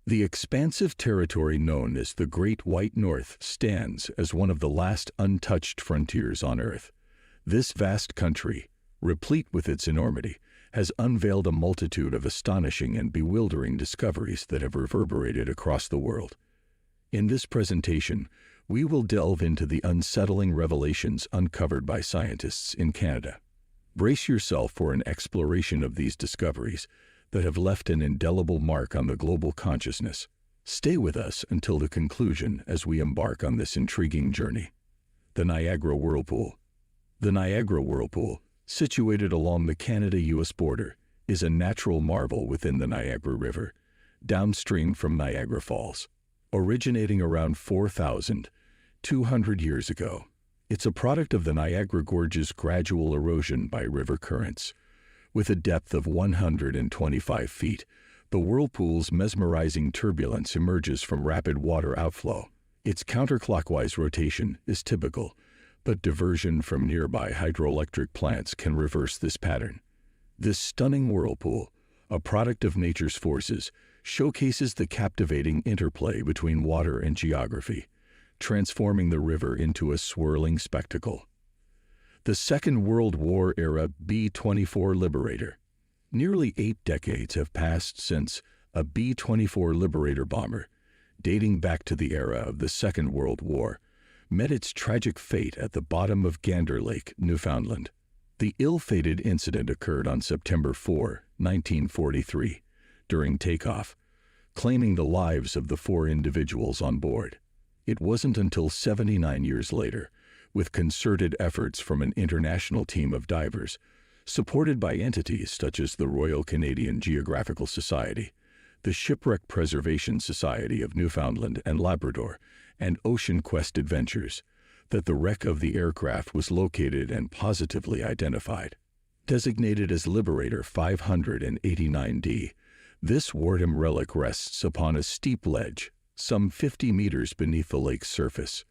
The expansive territory known as the Great White North stands as one of the last untouched frontiers on Earth. This vast country, replete with its enormity, has unveiled a multitude of astonishing and bewildering discoveries that have reverberated across the world. In this presentation, we will delve into the unsettling revelations uncovered by scientists in Canada. Brace yourself for an exploration of these discoveries that have left an indelible mark on the global consciousness. Stay with us until the conclusion as we embark on this intriguing journey. The Niagara Whirlpool. The Niagara Whirlpool, situated along the Canada-US border, is a natural marvel within the Niagara River, downstream from Niagara Falls. Originating around 4,200 years ago, it's a product of the Niagara Gorge's gradual erosion by river currents. With a depth of 125 feet, the whirlpool's mesmerizing turbulence emerges from rapid water outflow. Its counterclockwise rotation is typical, but diversion from nearby hydroelectric plants can reverse this pattern. This stunning whirlpool, a product of nature's forces, showcases the captivating interplay between water and geography, transforming the river into a swirling spectacle. The Second World War-era B24 Liberator. Nearly 8 decades have passed since a B24 Liberator bomber, dating back to the era of the Second World War, met its tragic fate at the bottom of Gander Lake, Newfoundland. The ill-fated incident occurred on September 4, 1943, during takeoff, claiming the lives of the 4 individuals on board. It wasn't until 79 years later, with concerted efforts from an international team of divers, supported by entities such as the Royal Canadian Geographical Society, the Shipwreck Preservation Society of Newfoundland and Labrador, and Ocean Quest Adventures, that the wreck of the aircraft was located and positively identified. Designated as Liberator 589D, this wartime relic rests upon a steep ledge, some 50 meters beneath the lake's surface.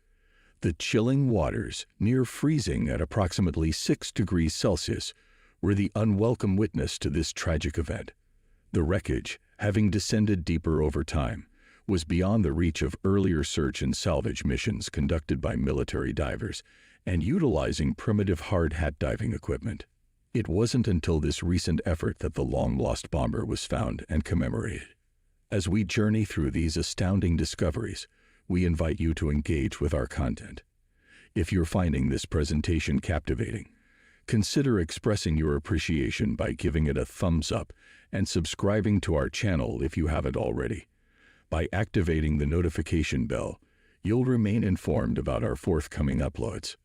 The chilling waters, near freezing at approximately 6 degrees Celsius, were the unwelcome witness to this tragic event. The wreckage, having descended deeper over time, was beyond the reach of earlier search and salvage missions conducted by military divers and utilizing primitive hard hat diving equipment. It wasn't until this recent effort that the long-lost bomber was found and commemorated. As we journey through these astounding discoveries, we invite you to engage with our content. If you're finding this presentation captivating, consider expressing your appreciation by giving it a thumbs up and subscribing to our channel if you haven't already. By activating the notification bell, you'll remain informed about our forthcoming uploads.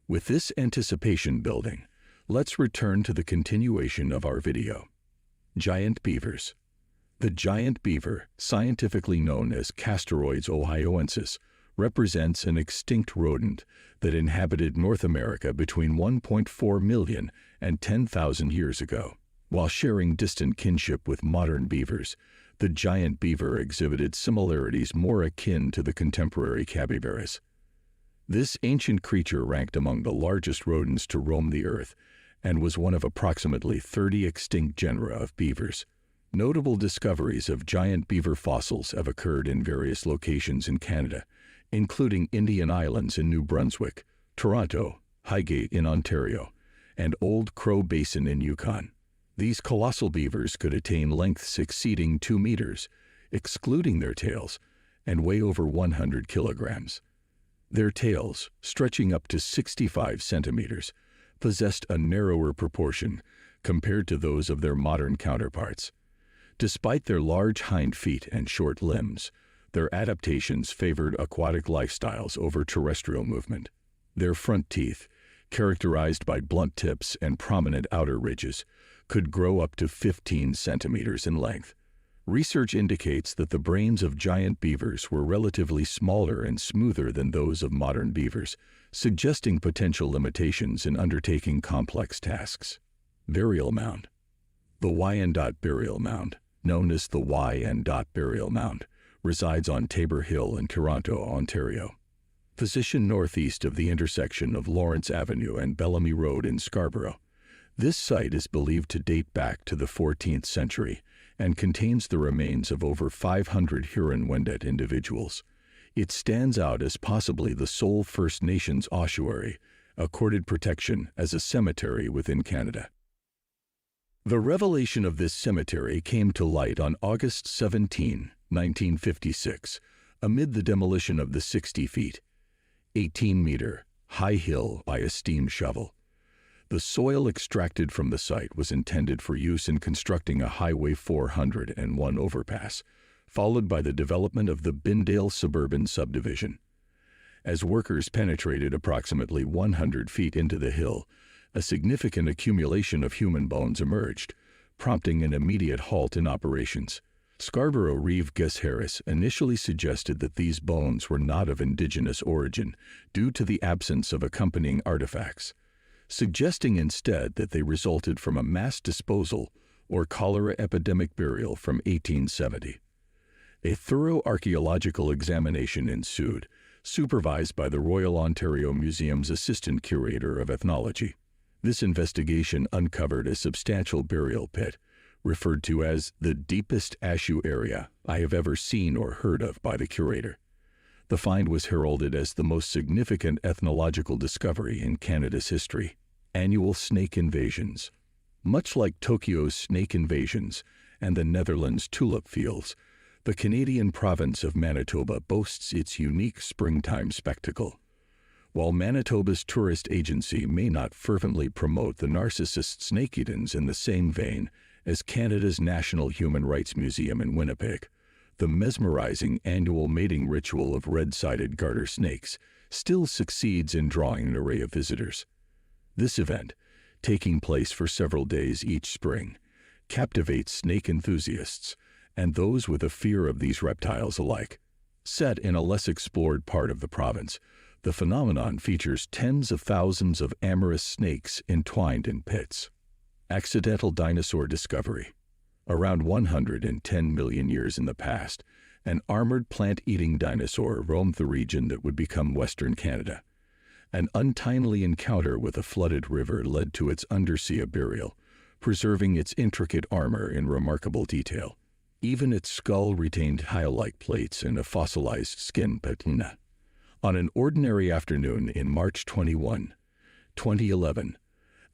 With this anticipation building, let's return to the continuation of our video. Giant beavers. The giant beaver, scientifically known as Castoroides ohioensis, represents an extinct rodent that inhabited North America between 1.4 million and 10,000 years ago. While sharing distant kinship with modern beavers, the giant beaver exhibited similarities more akin to the contemporary capybaras. This ancient creature ranked among the largest rodents to roam the earth and was one of approximately 30 extinct genera of beavers. Notable discoveries of giant beaver fossils have occurred in various locations in Canada, including Indian Islands in New Brunswick, Toronto, Highgate in Ontario, and Old Crow Basin in Yukon. These colossal beavers could attain lengths exceeding 2 meters, excluding their tails, and weigh over 100 kilograms. Their tails, stretching up to 65 centimeters, possessed a narrower proportion compared to those of their modern counterparts. Despite their large hind feet and short limbs, their adaptations favored aquatic lifestyles over terrestrial movement. Their front teeth, characterized by blunt tips and prominent outer ridges, could grow up to 15 centimeters in length. Research indicates that the brains of giant beavers were relatively smaller and smoother than those of modern beavers, suggesting potential limitations in undertaking complex tasks. Burial Mound. The Wyandotte Burial Mound, known as the Wyandotte Burial Mound, resides on Tabor Hill in Toronto, Ontario. Positioned northeast of the intersection of Lawrence Avenue and Bellamy Road in Scarborough, this site is believed to date back to the 14th century and contains the remains of over 500 Huron-Wendat individuals. It stands out as possibly the sole First Nations ossuary accorded protection as a cemetery within Canada. The revelation of this cemetery came to light on August 17, 1956, amid the demolition of the 60 feet, 18-meter, high hill by a steam shovel. The soil extracted from the site was intended for use in constructing a Highway 401 overpass, followed by the development of the Bindale suburban subdivision. As workers penetrated approximately 100 feet into the hill, a significant accumulation of human bones emerged, prompting an immediate halt in operations. Scarborough Reeve Harris initially suggested that these bones were not of indigenous origin due to the absence of accompanying artifacts, suggesting instead that they resulted from a mass disposal or cholera epidemic burial from 1870. A thorough archaeological examination ensued, supervised by the Royal Ontario Museum's Assistant Curator of Ethnology. This investigation uncovered a substantial burial pit, referred to as the deepest ashu area I have ever seen or heard of by the curator. The find was heralded as the most significant ethnological discovery in Canada's history. Annual snake invasions. Much like Tokyo's snake invasions and the Netherlands' tulip fields, the Canadian province of Manitoba boasts its unique springtime spectacle. While Manitoba's tourist agency may not fervently promote the narcissist snake-eaters in the same vein as Canada's National Human Rights Museum in Winnipeg, the mesmerizing annual mating ritual of red-sided garter snakes still succeeds in drawing an array of visitors. This event, taking place for several days each spring, captivates snake enthusiasts and those with a fear of these reptiles alike. Set in a less explored part of the province, the phenomenon features tens of thousands of amorous snakes entwined in pits. Accidental dinosaur discovery. Around 110 million years in the past, an armored plant-eating dinosaur roamed the region that would become Western Canada. An untimely encounter with a flooded river led to its undersea burial, preserving its intricate armor in remarkable detail. Even its skull retained tile-like plates and a fossilized skin patina. On an ordinary afternoon in March 21, 2011,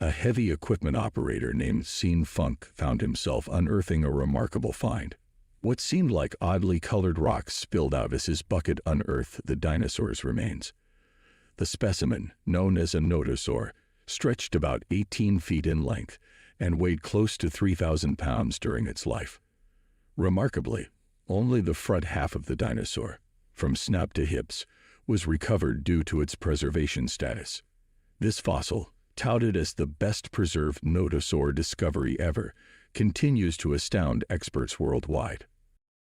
a heavy equipment operator named Sean Funk found himself unearthing a remarkable find. What seemed like oddly colored rocks spilled out as his bucket unearthed the dinosaur's remains. The specimen, known as a nodosaur, stretched about 18 feet in length and weighed close to 3,000 pounds during its life. Remarkably, only the front half of the dinosaur, from snout to hips, was recovered due to its preservation status. This fossil, touted as the best-preserved nodosaur discovery ever, continues to astound experts worldwide.